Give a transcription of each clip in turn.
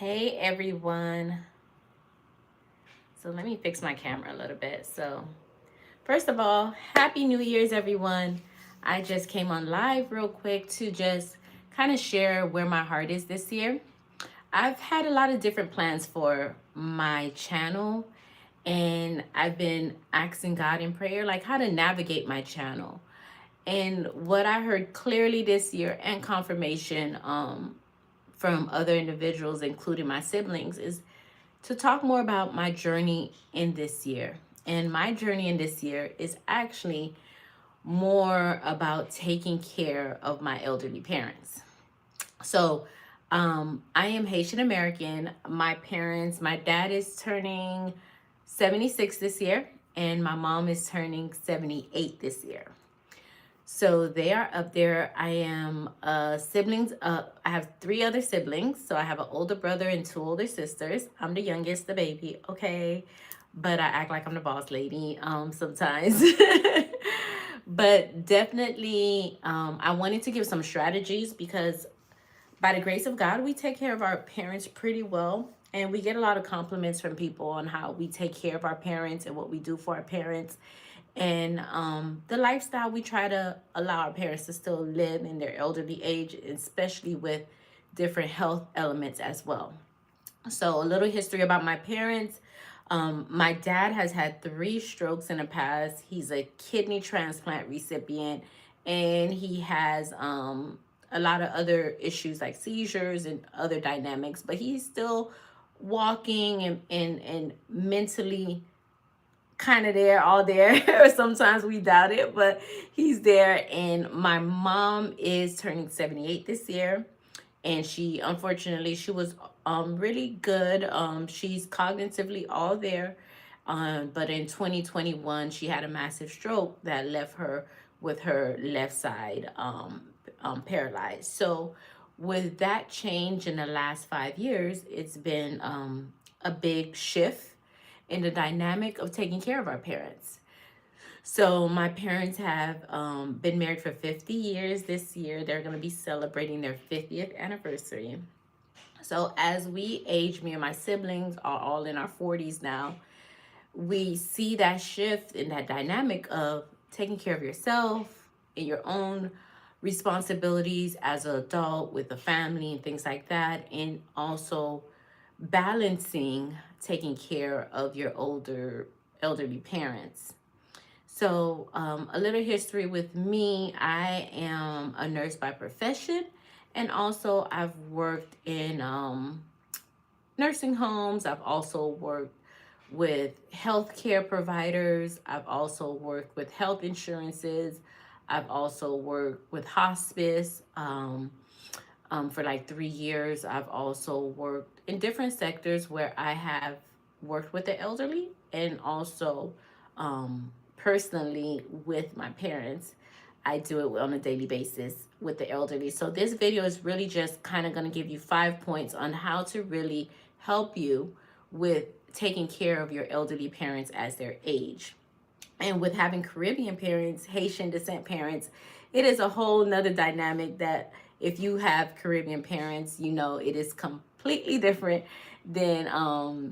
Hey everyone. So let me fix my camera a little bit. So, first of all, Happy New Year's, everyone. I just came on live real quick to just kind of share where my heart is this year. I've had a lot of different plans for my channel, and I've been asking God in prayer, like how to navigate my channel. And what I heard clearly this year and confirmation from other individuals, including my siblings, is to talk more about my journey in this year. And my journey in this year is actually more about taking care of my elderly parents. So, I am Haitian American. My dad is turning 76 this year, and my mom is turning 78 this year. So they are up there. I am siblings. I have three other siblings. So I have an older brother and two older sisters. I'm the youngest, the baby. Okay, but I act like I'm the boss lady sometimes. But definitely, I wanted to give some strategies because by the grace of God, we take care of our parents pretty well. And we get a lot of compliments from people on how we take care of our parents and what we do for our parents. And the lifestyle we try to allow our parents to still live in their elderly age, especially with different health elements as well. So, a little history about my parents. My dad has had three strokes in the past. He's a kidney transplant recipient, and he has a lot of other issues like seizures and other dynamics, but he's still walking and mentally kind of there, all there. Sometimes we doubt it, but he's there. And my mom is turning 78 this year, and she unfortunately she was really good. She's cognitively all there, but in 2021 she had a massive stroke that left her with her left side paralyzed. So with that change in the last 5 years, it's been a big shift in the dynamic of taking care of our parents. So my parents have been married for 50 years this year. They're going to be celebrating their 50th anniversary. So as we age, me and my siblings are all in our 40s now. We see that shift in that dynamic of taking care of yourself and your own responsibilities as an adult with a family and things like that, and also balancing taking care of your older elderly parents. So, a little history with me. I am a nurse by profession, and also I've worked in nursing homes. I've also worked with healthcare providers. I've also worked with health insurances. I've also worked with hospice for like 3 years. I've also worked in different sectors where I have worked with the elderly and also personally with my parents. I do it on a daily basis with the elderly. So this video is really just kind of going to give you 5 points on how to really help you with taking care of your elderly parents as their age. And with having Caribbean parents, Haitian descent parents, it is a whole nother dynamic that if you have Caribbean parents, you know it is completely different than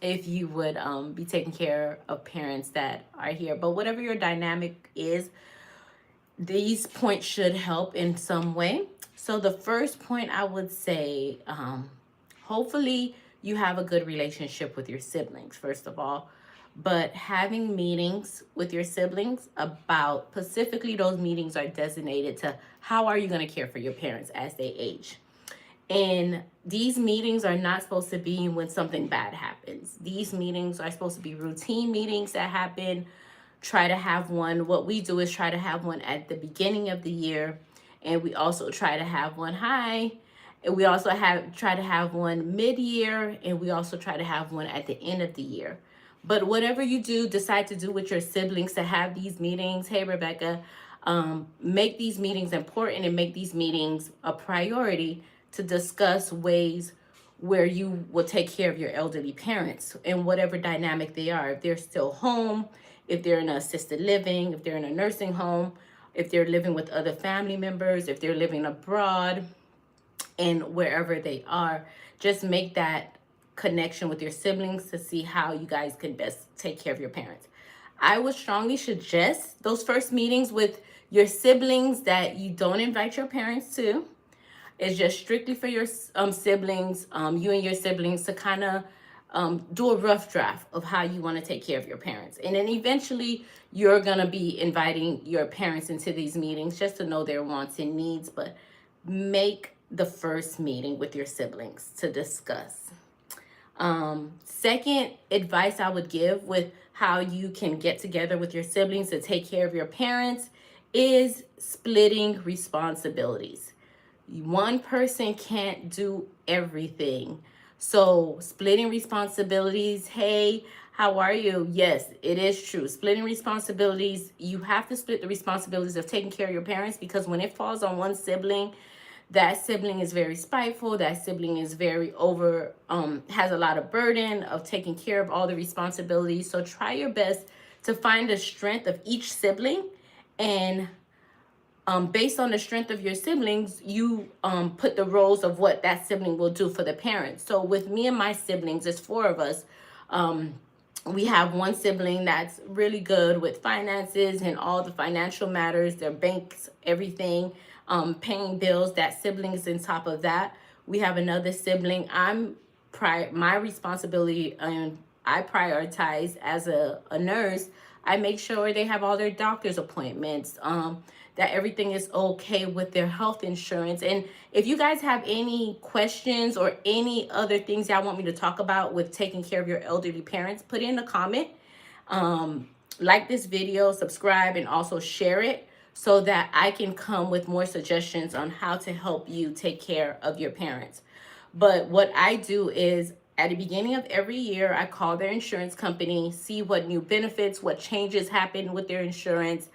if you would be taking care of parents that are here. But whatever your dynamic is, these points should help in some way. So the first point I would say, hopefully you have a good relationship with your siblings, first of all. But having meetings with your siblings about, specifically those meetings are designated to how are you going to care for your parents as they age. And these meetings are not supposed to be when something bad happens. These meetings are supposed to be routine meetings that happen. Try to have one. What we do is try to have one at the beginning of the year. And we also try to have one and we also try to have one mid-year, and we also try to have one at the end of the year. But whatever you do, decide to do with your siblings to have these meetings. Hey, Rebecca, make these meetings important and make these meetings a priority to discuss ways where you will take care of your elderly parents and whatever dynamic they are. If they're still home, if they're in assisted living, if they're in a nursing home, if they're living with other family members, if they're living abroad, and wherever they are, just make that connection with your siblings to see how you guys can best take care of your parents. I would strongly suggest those first meetings with your siblings that you don't invite your parents to. It's just strictly for your siblings, you and your siblings, to kind of do a rough draft of how you want to take care of your parents. And then eventually you're going to be inviting your parents into these meetings just to know their wants and needs. But make the first meeting with your siblings to discuss. Second advice I would give with how you can get together with your siblings to take care of your parents is splitting responsibilities. One person can't do everything. So splitting responsibilities, hey, how are you? Yes, it is true. Splitting responsibilities, you have to split the responsibilities of taking care of your parents, because when it falls on one sibling, that sibling is very spiteful. That sibling is very has a lot of burden of taking care of all the responsibilities. So try your best to find the strength of each sibling, and based on the strength of your siblings, you put the roles of what that sibling will do for the parents. So with me and my siblings, there's four of us. We have one sibling that's really good with finances and all the financial matters, their banks, everything, paying bills. That sibling is on top of that. We have another sibling. My responsibility, and I prioritize as a nurse. I make sure they have all their doctor's appointments, that everything is okay with their health insurance. And if you guys have any questions or any other things y'all want me to talk about with taking care of your elderly parents, put in a comment. Like this video, subscribe, and also share it so that I can come with more suggestions on how to help you take care of your parents. But what I do is, at the beginning of every year, I call their insurance company, see what new benefits, what changes happen with their insurance,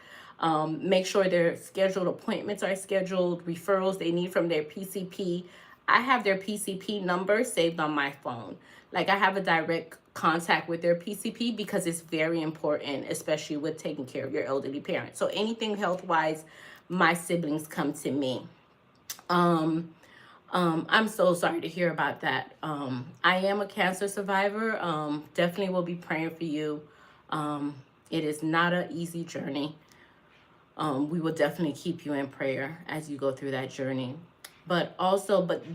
make sure their scheduled appointments are scheduled, referrals they need from their PCP. I have their PCP number saved on my phone. Like, I have a direct contact with their PCP because it's very important, especially with taking care of your elderly parents. So anything health-wise, my siblings come to me. I'm so sorry to hear about that. I am a cancer survivor. Definitely will be praying for you. It is not an easy journey. We will definitely keep you in prayer as you go through that journey. But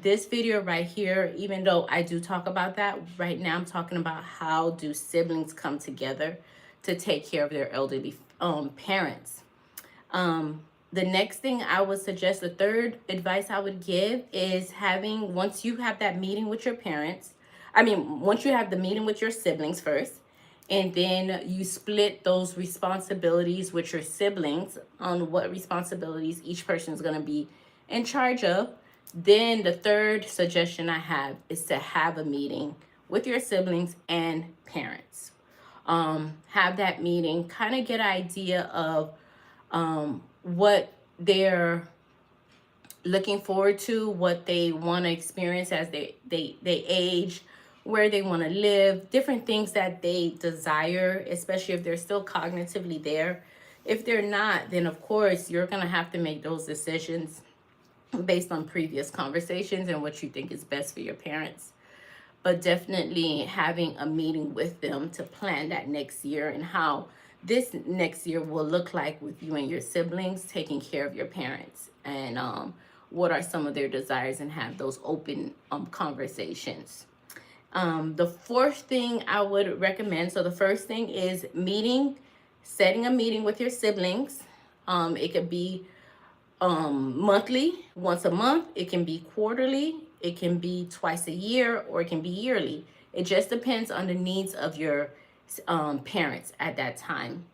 this video right here, even though I do talk about that, right now I'm talking about how do siblings come together to take care of their elderly parents. The next thing I would suggest, the third advice I would give is once you have that meeting with your parents, once you have the meeting with your siblings first, and then you split those responsibilities with your siblings on what responsibilities each person is going to be in charge of. Then the third suggestion I have is to have a meeting with your siblings and parents. Have that meeting, kind of get an idea of what they're looking forward to, what they want to experience as they age, where they want to live, different things that they desire, especially if they're still cognitively there. If they're not, then of course you're going to have to make those decisions based on previous conversations and what you think is best for your parents. But definitely having a meeting with them to plan that next year and how this next year will look like with you and your siblings taking care of your parents, and what are some of their desires, and have those open conversations. The fourth thing I would recommend, so the first thing is setting a meeting with your siblings. It could be monthly, once a month. It can be quarterly. It can be twice a year, or it can be yearly. It just depends on the needs of your parents at that time.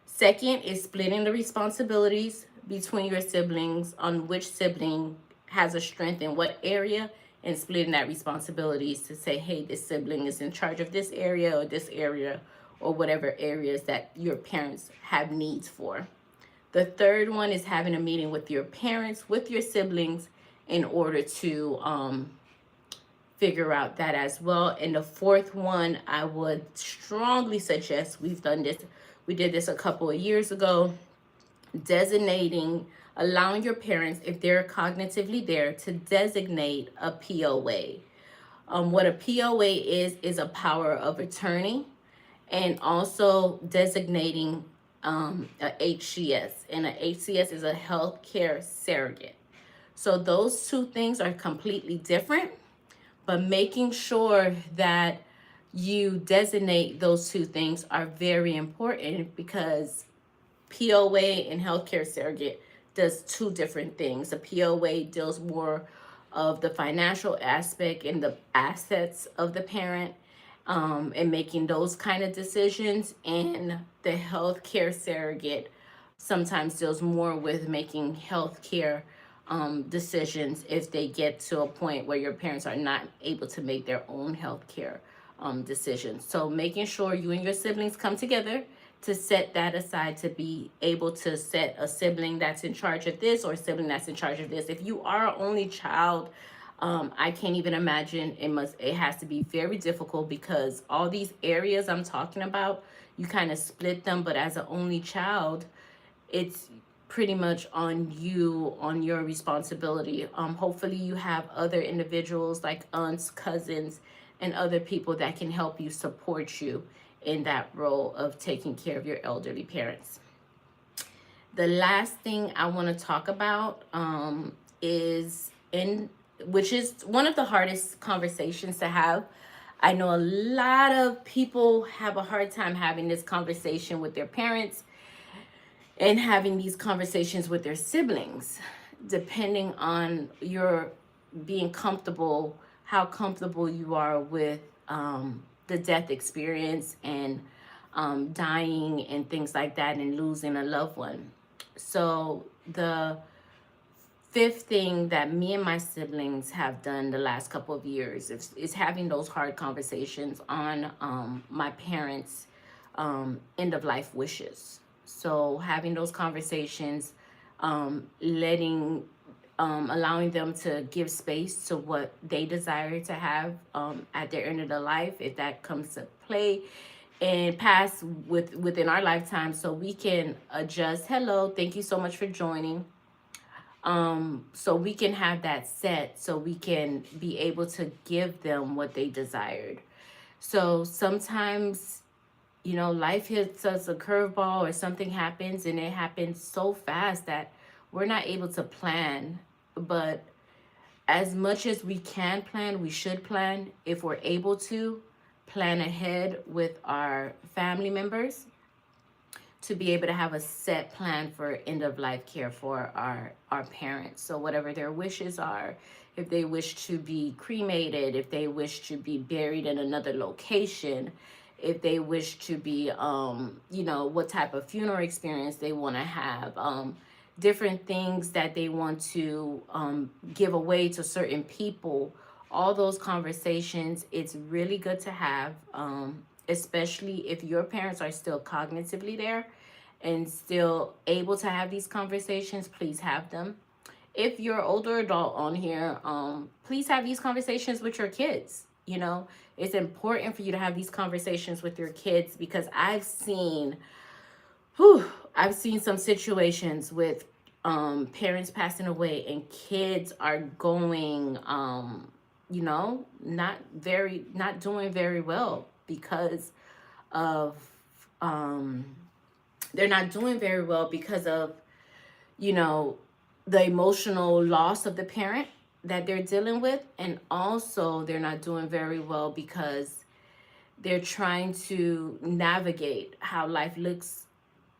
Second is splitting the responsibilities between your siblings on which sibling has a strength in what area, and splitting that responsibilities to say, hey, this sibling is in charge of this area or whatever areas that your parents have needs for. The third one is having a meeting with your parents, with your siblings, in order to figure out that as well. And the fourth one, I would strongly suggest, we did this a couple of years ago, designating allowing your parents, if they're cognitively there, to designate a POA. What a POA is a power of attorney, and also designating a HCS. And a HCS is a healthcare surrogate. So those two things are completely different, but making sure that you designate those two things are very important, because POA and healthcare surrogate does two different things. A POA deals more of the financial aspect and the assets of the parent, and making those kind of decisions. And the healthcare surrogate sometimes deals more with making healthcare decisions if they get to a point where your parents are not able to make their own healthcare decisions. So making sure you and your siblings come together to set that aside, to be able to set a sibling that's in charge of this or a sibling that's in charge of this. If you are an only child, I can't even imagine. It has to be very difficult, because all these areas I'm talking about, you kind of split them, but as an only child, it's pretty much on you, on your responsibility. Hopefully you have other individuals like aunts, cousins, and other people that can help you, support you in that role of taking care of your elderly parents. The last thing I want to talk about which is one of the hardest conversations to have. I know a lot of people have a hard time having this conversation with their parents and having these conversations with their siblings, depending on your being comfortable, how comfortable you are with the death experience, and dying and things like that, and losing a loved one. So the fifth thing that me and my siblings have done the last couple of years is having those hard conversations on my parents' end of life wishes. So having those conversations, allowing them to give space to what they desire to have at their end of their life, if that comes to play and pass within our lifetime, so we can adjust. Hello, thank you so much for joining. So we can have that set, so we can be able to give them what they desired. So sometimes, life hits us a curveball, or something happens, and it happens so fast that we're not able to plan. But as much as we can plan, we should plan. If we're able to plan ahead with our family members, to be able to have a set plan for end of life care for our parents. So whatever their wishes are, if they wish to be cremated, if they wish to be buried in another location, if they wish to be, what type of funeral experience they want to have, different things that they want to give away to certain people, all those conversations, it's really good to have, especially if your parents are still cognitively there and still able to have these conversations. Please have them. If you're an older adult on here, please have these conversations with your kids. It's important for you to have these conversations with your kids, because I've seen some situations with parents passing away, and kids are going, not doing very well, because of they're not doing very well because of the emotional loss of the parent that they're dealing with. And also they're not doing very well because they're trying to navigate how life looks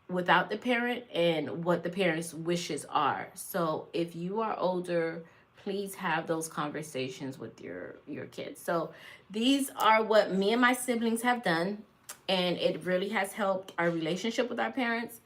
without the parent and what the parents' wishes are. So if you are older, please have those conversations with your kids. So these are what me and my siblings have done, and it really has helped our relationship with our parents,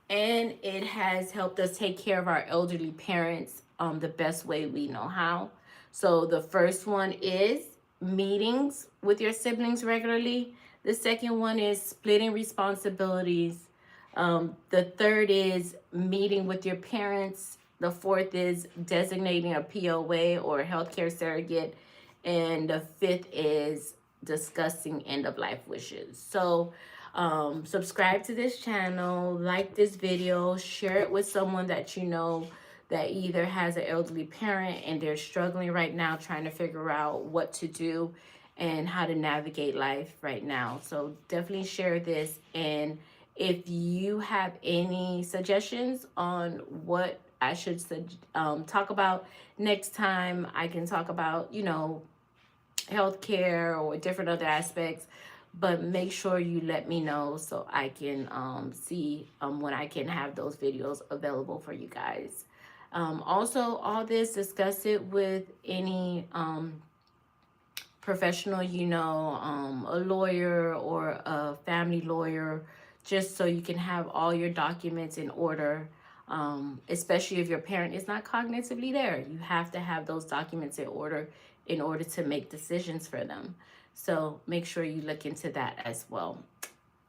and it has helped us take care of our elderly parents the best way we know how. So the first one is meetings with your siblings regularly. The second one is splitting responsibilities. The third is meeting with your parents. The fourth is designating a POA or a healthcare surrogate. And the fifth is discussing end of life wishes. So Subscribe to this channel, like this video, share it with someone that you know that either has an elderly parent and they're struggling right now trying to figure out what to do and how to navigate life right now. So definitely share this. And if you have any suggestions on what I should talk about next time, I can talk about, healthcare or different other aspects. But make sure you let me know so I can see when I can have those videos available for you guys. Also, all this, discuss it with any professional, a lawyer or a family lawyer, just so you can have all your documents in order. Especially if your parent is not cognitively there, you have to have those documents in order to make decisions for them. So make sure you look into that as well.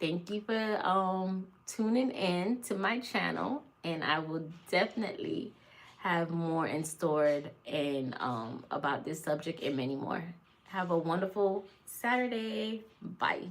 Thank you for tuning in to my channel, and I will definitely have more in store and about this subject and many more. Have a wonderful Saturday. Bye.